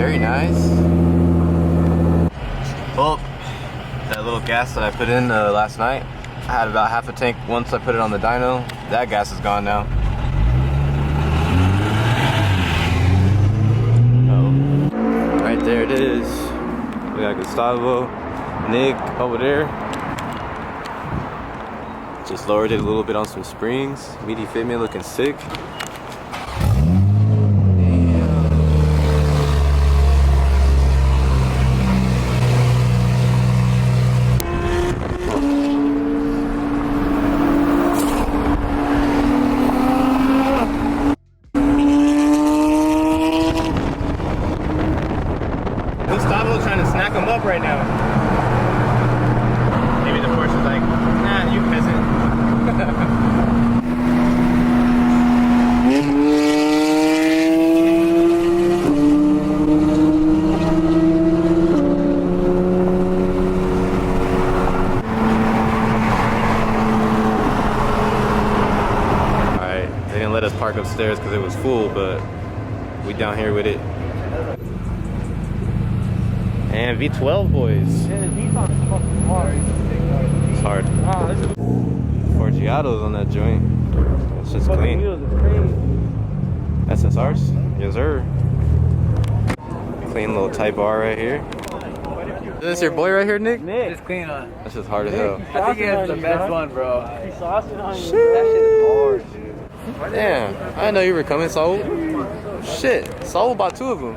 Very nice. Oh, that little gas that I put in last night, I had about half a tank once I put it on the dyno. That gas is gone now. Oh, right there it is. We got Gustavo, Nick over there. Just lowered it a little bit on some springs. Meaty fitment looking sick. Gustavo trying to snack him up right now. Maybe the Porsche is like, nah, you peasant. Alright, they didn't let us park upstairs because it was full, but we down here with it. And V12 boys. Yeah, the Nissan is fucking hard. It's hard. Wow, this is Forgiatos on that joint. It's just clean. wheels are crazy. SSRs? Yes, sir. Clean little Type R right here. Is this your boy right here, Nick? Nick. It's clean on. That's just hard as hell. I think he has the best one, bro. He's saucing on you. Shit. That shit is hard, dude. Damn, I didn't know you were coming, Saul. Shit, Saul bought 2 of them.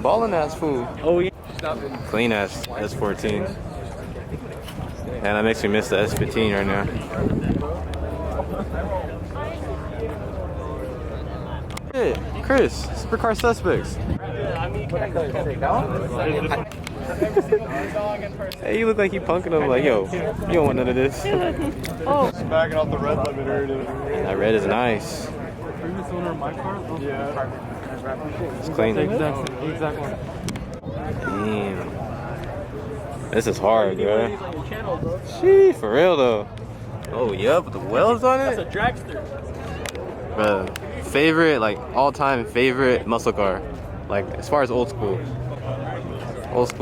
Ballin' ass fool. Oh, yeah. Clean ass S14. And that makes me miss the S15 right now. Hey, Chris, Supercar Suspects. Hey, you look like you punking him like, yo, you don't want none of this. Oh. Backing off the red limiter, dude. That red is nice. Previous owner of my car? Yeah. It's clean. Exact one. Damn. This is hard, bro. Shit, for real though. Oh, yep, with the welds on it. That's a dragster. Bro, favorite, like all-time favorite muscle car, like as far as old school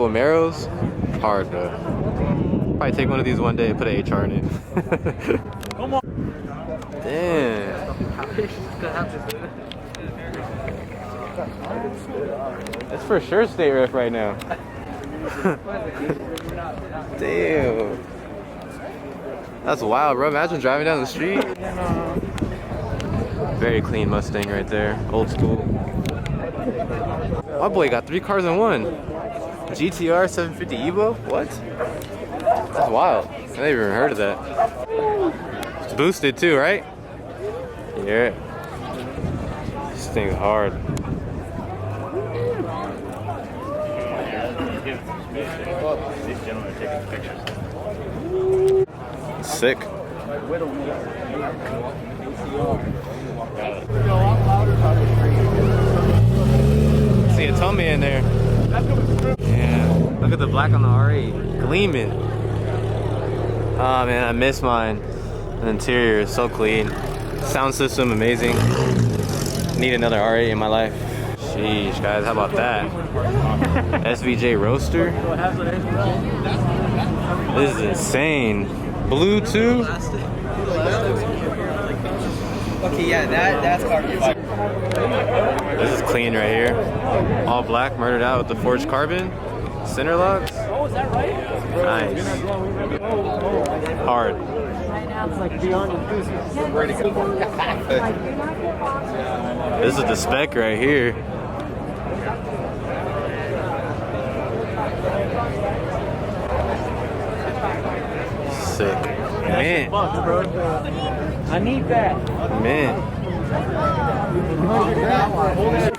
Maros, hard, bro. Probably take one of these one day and put an HR in it. Come on. Damn. That's for sure state ref right now. Damn. That's wild, bro. Imagine driving down the street. Very clean Mustang right there. Old school. My boy got 3 cars in one. GTR 750 Evo? What? That's wild. I never even heard of that. It's boosted too, right? Yeah. This thing's hard. Sick. See a tummy in there. Yeah. Look at the black on the R8. Gleaming. Oh man, I miss mine. The interior is so clean. Sound system amazing. Need another R8 in my life. Sheesh, guys, how about that? SVJ Roadster. This is insane. Blue too. Okay, yeah, that's garbage. This is clean right here. All black, murdered out with the forged carbon. Center locks. Oh, is that right? Nice. Hard. It's like beyond enthusiasm. This is the spec right here. Sick. Man. Bucks, bro. I need that. Man.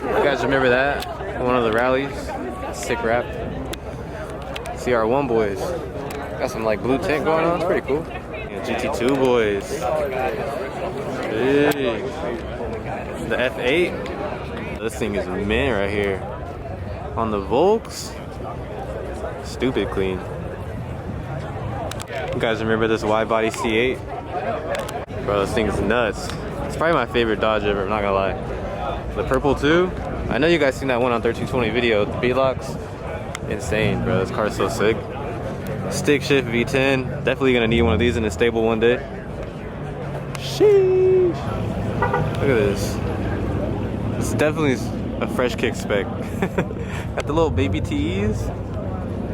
You guys remember that? One of the rallies. Sick rap. CR1 boys. Got some like blue tint going on. It's pretty cool. Yeah, GT2 boys. Big. The F8. This thing is mint right here. On the Volks. Stupid clean. You guys remember this wide body C8? Bro, this thing is nuts. It's probably my favorite Dodge ever, I'm not gonna lie. The purple too, I know you guys seen that one on 1320 video, the B-Locks. Insane, bro. This car's so sick. Stick shift V10. Definitely gonna need one of these in the stable one day. Sheesh. Look at this. It's definitely a fresh kick spec. Got the little baby TEs.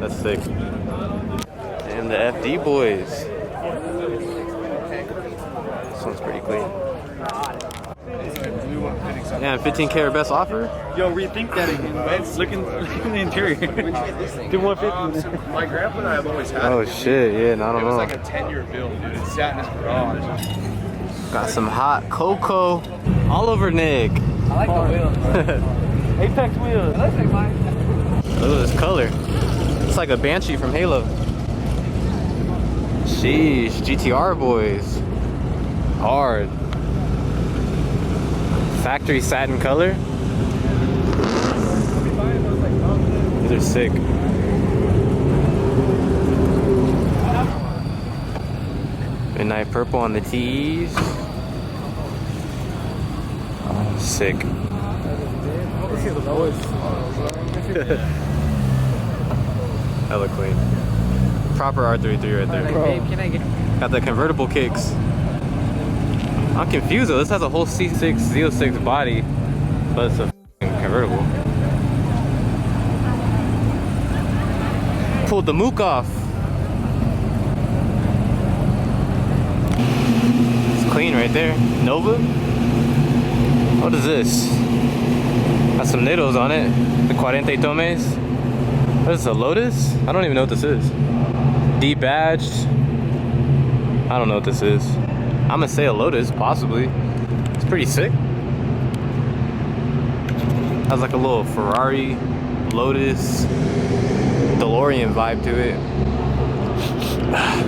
That's sick. And the FD boys. This one's pretty clean. Yeah, 15 karat best offer. Yo, rethink that again. Look in the interior. Do 150. My grandpa and I have always had Oh it. shit, yeah, no, I It don't was know. like a 10-year build, dude. It sat in his garage. Got some hot cocoa all over Nick. I like the wheels. Apex wheels. It looks like mine. Look at this color. It's like a Banshee from Halo. Sheesh, GTR boys. Hard. Factory satin color. These are sick. Midnight purple on the T's. Sick. Hella clean. Proper R33 right there. Like, babe, can I get... Got the convertible kicks. I'm confused though. This has a whole C6 Z06 body, but it's a convertible. Pulled the mook off. It's clean right there. Nova. What is this? Got some NITOs on it. The 40 Tomes. What is this, a Lotus? I don't even know what this is. Debadged. I don't know what this is. I'm gonna say a Lotus, possibly. It's pretty sick. Has like a little Ferrari, Lotus, DeLorean vibe to it.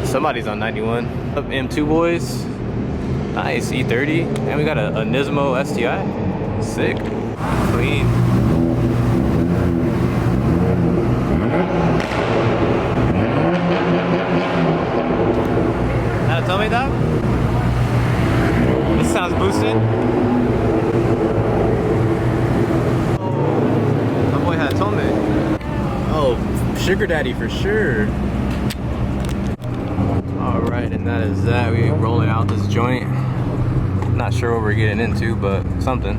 Somebody's on 91. Up M2 boys. Nice, E30. And we got a Nismo STI. Sick. Clean. Now tell me that. This sounds boosted. My boy had told me. Oh, sugar daddy for sure. All right, and that is that. We rolling out this joint. Not sure what we're getting into, but something.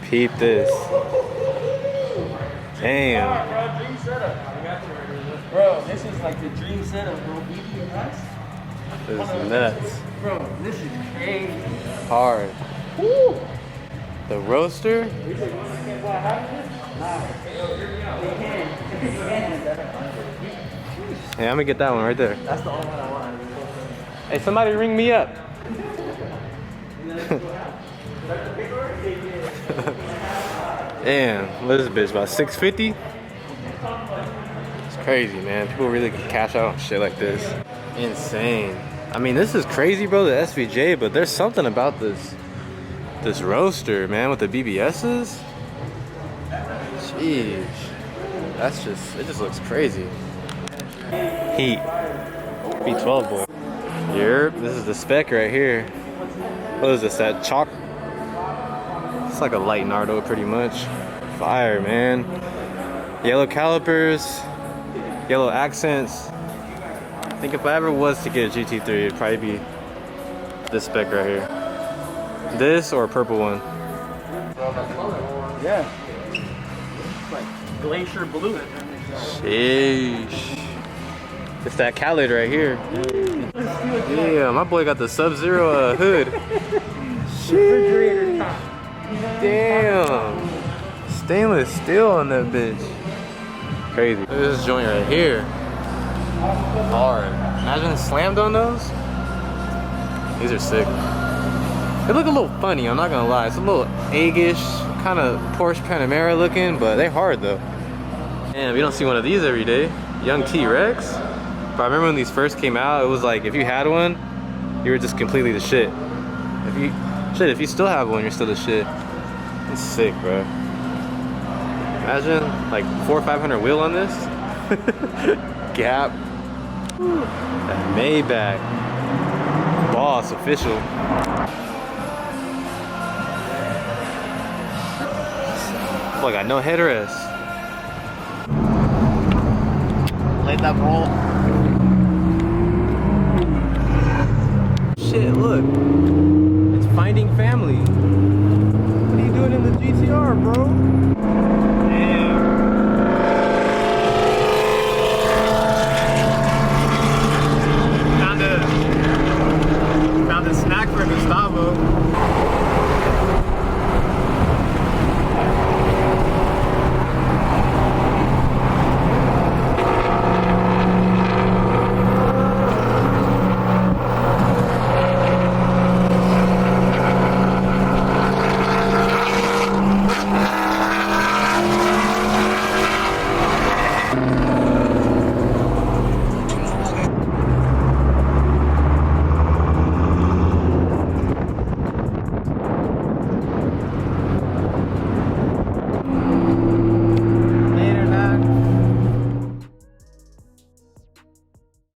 Peep this. Damn. Bro, this is like the dream setup, bro. This is nuts. Bro, this is crazy. Hard. Woo! The roaster. Yeah, I'm gonna get that one right there. That's the only one I want. Hey, somebody ring me up. Damn, what is this bitch, about 650? It's crazy, man. People really can cash out on shit like this. Insane. I mean, this is crazy, bro, the SVJ, but there's something about this roaster, man, with the BBSs. Jeez. That's just, it just looks crazy. Heat. B12 boy. Yerp, this is the spec right here. What is this, that chalk? It's like a light Nardo pretty much. Fire, man. Yellow calipers, yellow accents. I think if I ever was to get a GT3, it'd probably be this spec right here. This or a purple one. Yeah. It's like glacier blue. Sheesh. It's that Khaled right here. Yeah, my boy got the Sub-Zero hood. Refrigerator top. Damn. Stainless steel on that bitch. crazy. Look at this joint right here. Hard. Imagine slammed on those. These are sick. They look a little funny, I'm not gonna lie. It's a little eggish, kind of Porsche Panamera looking, but they're hard though. Damn, you don't see one of these every day. Young T-Rex. But I remember when these first came out, it was like if you had one, you were just completely the shit. If you still have one, you're still the shit. It's sick, bro. Imagine like 400 or 500 wheel on this. Gap. That Maybach. Boss official. Look, I got no headrest. Let that roll. Shit, look. It's Finding Family. What are you doing in the GTR, bro?